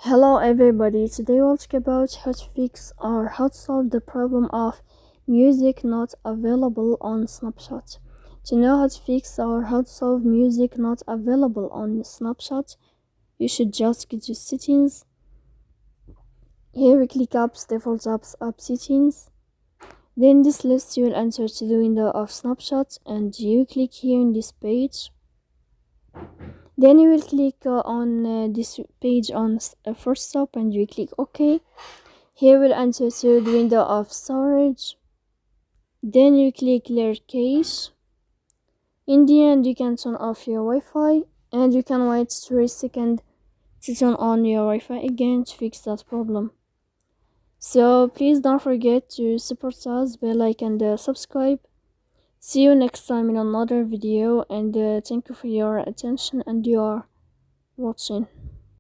Hello everybody, today we'll talk about how to fix or how to solve the problem of music not available on Snapchat. To know how to fix or how to solve music not available on Snapchat, you should just go to settings. Here we click apps, default apps, app settings. Then this list you will enter to the window of Snapchat and you click here in this page. Then you will click on this page on first stop and you click OK. Here we'll enter to the window of storage. Then you click clear cache. In the end, you can turn off your Wi-Fi and you can wait 3 seconds to turn on your Wi-Fi again to fix that problem. So please don't forget to support us by like and subscribe. See you next time in another video, and thank you for your attention and your watching.